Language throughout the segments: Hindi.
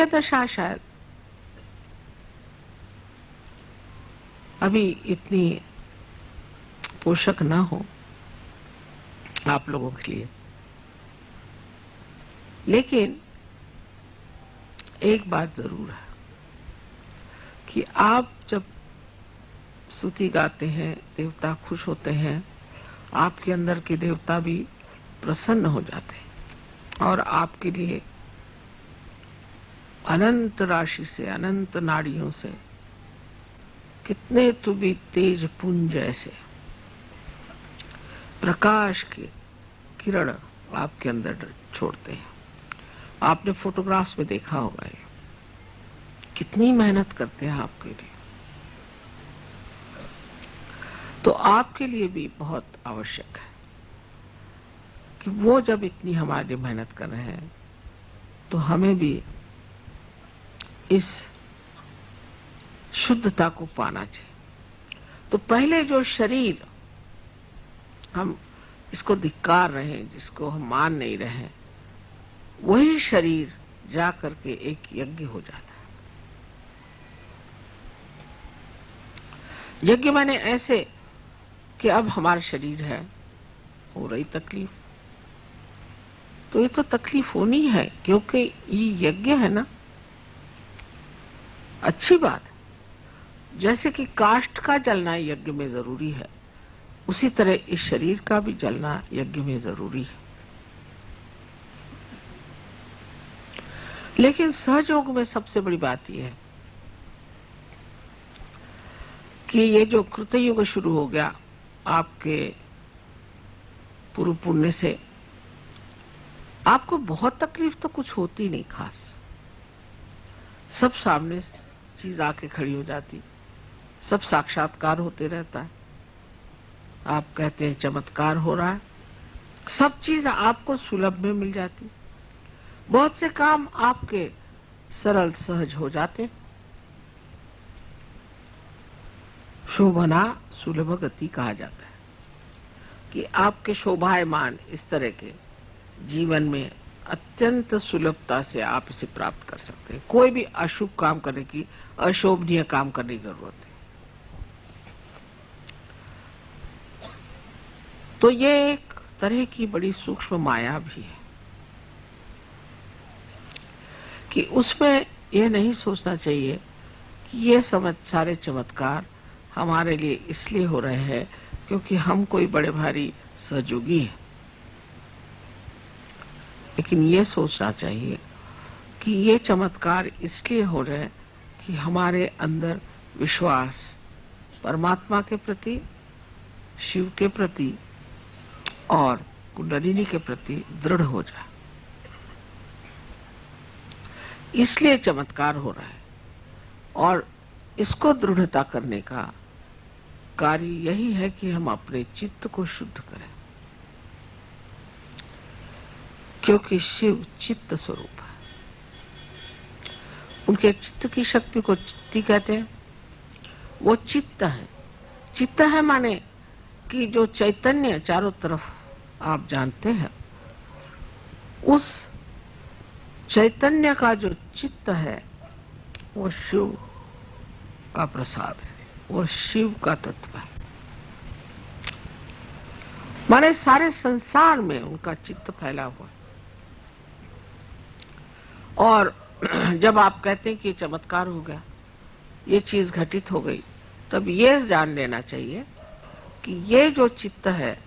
ये दशा शायद अभी इतनी पोषक ना हो आप लोगों के लिए, लेकिन एक बात जरूर है कि आप जब स्तुति गाते हैं, देवता खुश होते हैं, आपके अंदर के देवता भी प्रसन्न हो जाते हैं और आपके लिए अनंत राशि से, अनंत नाड़ियों से कितने तो भी तेज पुंज ऐसे प्रकाश के किरण आपके अंदर छोड़ते हैं। आपने फोटोग्राफ्स में देखा होगा ये कितनी मेहनत करते हैं आपके लिए। तो आपके लिए भी बहुत आवश्यक है कि वो जब इतनी हमारे लिए मेहनत कर रहे हैं तो हमें भी इस शुद्धता को पाना चाहिए। तो पहले जो शरीर हम इसको धिक्कार रहे हैं, जिसको हम मान नहीं रहे हैं, वही शरीर जा करके एक यज्ञ हो जाता है। यज्ञ माने ऐसे कि अब हमारा शरीर है, हो रही तकलीफ, तो ये तो तकलीफ होनी है क्योंकि ये यज्ञ है ना। अच्छी बात है, जैसे कि काष्ठ का जलना यज्ञ में जरूरी है, उसी तरह इस शरीर का भी जलना यज्ञ में जरूरी है। लेकिन सहयोग में सबसे बड़ी बात यह है कि ये जो कृतयुग शुरू हो गया आपके पूर्व पुण्य से, आपको बहुत तकलीफ तो कुछ होती नहीं खास, सब सामने चीज आके खड़ी हो जाती, सब साक्षात्कार होते रहता है। आप कहते हैं चमत्कार हो रहा है, सब चीज आपको सुलभ में मिल जाती, बहुत से काम आपके सरल सहज हो जाते। शोभना सुलभ गति कहा जाता है कि आपके शोभायमान इस तरह के जीवन में अत्यंत सुलभता से आप इसे प्राप्त कर सकते हैं। कोई भी अशुभ काम करने की, अशोभनीय काम करने की जरूरत है। तो ये एक तरह की बड़ी सूक्ष्म माया भी है कि उसमें यह नहीं सोचना चाहिए कि ये सारे चमत्कार हमारे लिए इसलिए हो रहे हैं क्योंकि हम कोई बड़े भारी सहयोगी हैं। लेकिन ये सोचना चाहिए कि ये चमत्कार इसलिए हो रहे हैं कि हमारे अंदर विश्वास परमात्मा के प्रति, शिव के प्रति और कुंडलिनी के प्रति दृढ़ हो जाए, इसलिए चमत्कार हो रहा है। और इसको दृढ़ता करने का कार्य यही है कि हम अपने चित्त को शुद्ध करें, क्योंकि शिव चित्त स्वरूप है। उनके चित्त की शक्ति को चित्ती कहते हैं। वो चित्त है। चित्त है माने कि जो चैतन्य चारों तरफ आप जानते हैं, उस चैतन्य का जो चित्त है वो शिव का प्रसाद है, वो शिव का तत्व है। माने सारे संसार में उनका चित्त फैला हुआ है। और जब आप कहते हैं कि ये चमत्कार हो गया, ये चीज घटित हो गई, तब ये जान लेना चाहिए कि ये जो चित्त है,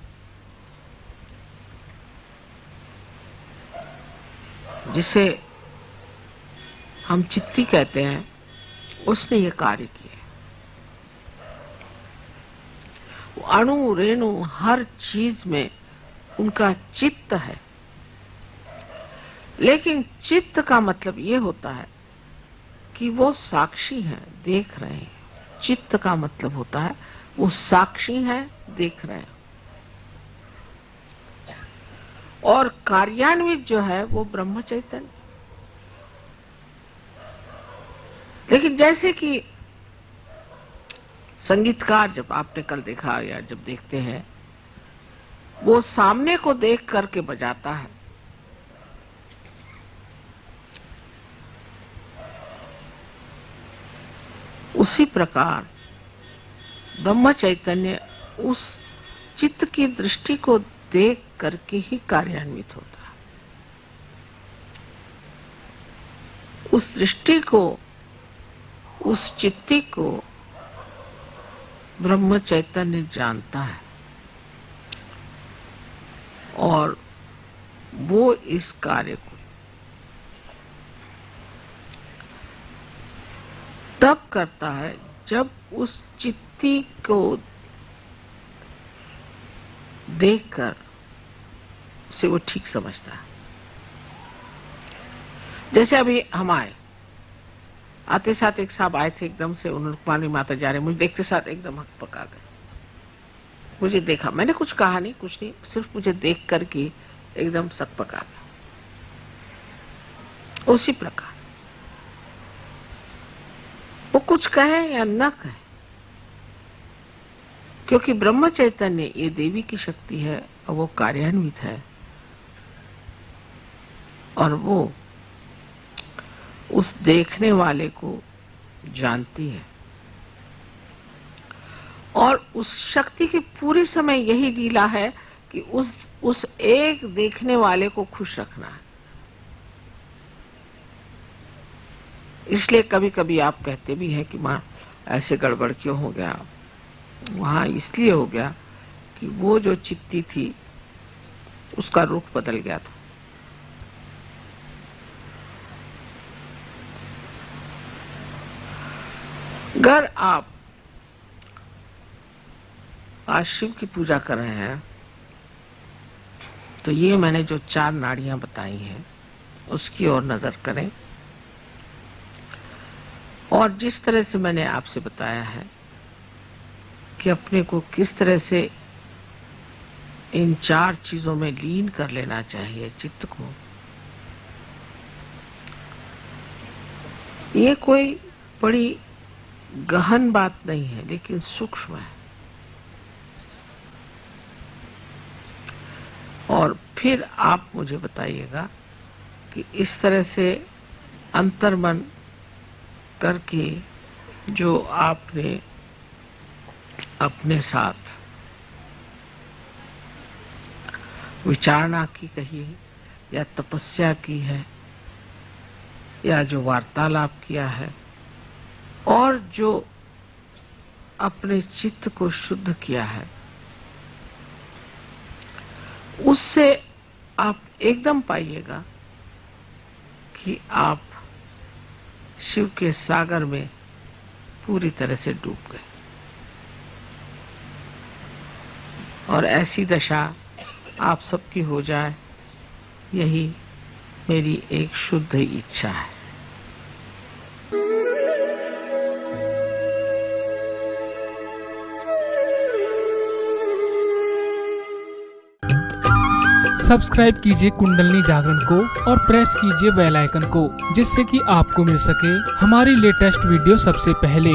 जिसे हम चित्ती कहते हैं, उसने ये कार्य किया। अणु रेणु हर चीज में उनका चित्त है। लेकिन चित्त का मतलब ये होता है कि वो साक्षी हैं, देख रहे हैं। चित्त का मतलब होता है वो साक्षी हैं, देख रहे हैं। और कार्यान्वित जो है वो ब्रह्म चैतन्य। लेकिन जैसे कि संगीतकार, जब आपने कल देखा या जब देखते हैं, वो सामने को देख करके बजाता है, उसी प्रकार ब्रह्म चैतन्य उस चित्त की दृष्टि को देख करके ही कार्यान्वित होता है। उस दृष्टि को, उस चित्ती को ब्रह्म चैतन्य जानता है और वो इस कार्य को तब करता है जब उस चित्ती को देखकर उसे वो ठीक समझता है। जैसे अभी हम आते साथ एक साहब आए थे, एकदम से उन्होंने पानी माता जा रहे, मुझे देखते साथ एकदम हक पका गए। मुझे देखा, मैंने कुछ कहा नहीं, कुछ नहीं, सिर्फ मुझे देख करके एकदम सक पका गया। उसी प्रकार वो कुछ कहे या न कहे, क्योंकि ब्रह्म चैतन्य ये देवी की शक्ति है और वो कार्यान्वित है और वो उस देखने वाले को जानती है और उस शक्ति की पूरी समय यही लीला है कि उस एक देखने वाले को खुश रखना है। इसलिए कभी कभी आप कहते भी हैं कि मां ऐसे गड़बड़ क्यों हो गया। वहां इसलिए हो गया कि वो जो चित्ती थी उसका रुख बदल गया था। अगर आप आज शिव की पूजा कर रहे हैं तो ये मैंने जो 4 नाड़ियां बताई हैं उसकी ओर नजर करें और जिस तरह से मैंने आपसे बताया है कि अपने को किस तरह से इन 4 चीजों में लीन कर लेना चाहिए चित्त को, ये कोई बड़ी गहन बात नहीं है लेकिन सूक्ष्म है। और फिर आप मुझे बताइएगा कि इस तरह से अंतर्मन करके जो आपने अपने साथ विचारणा की कही या तपस्या की है या जो वार्तालाप किया है और जो अपने चित्त को शुद्ध किया है, उससे आप एकदम पाइएगा कि आप शिव के सागर में पूरी तरह से डूब गए। और ऐसी दशा आप सबकी हो जाए, यही मेरी एक शुद्ध इच्छा है। सब्सक्राइब कीजिए कुंडलनी जागरण को और प्रेस कीजिए बेल आइकन को, जिससे कि आपको मिल सके हमारी लेटेस्ट वीडियो सबसे पहले।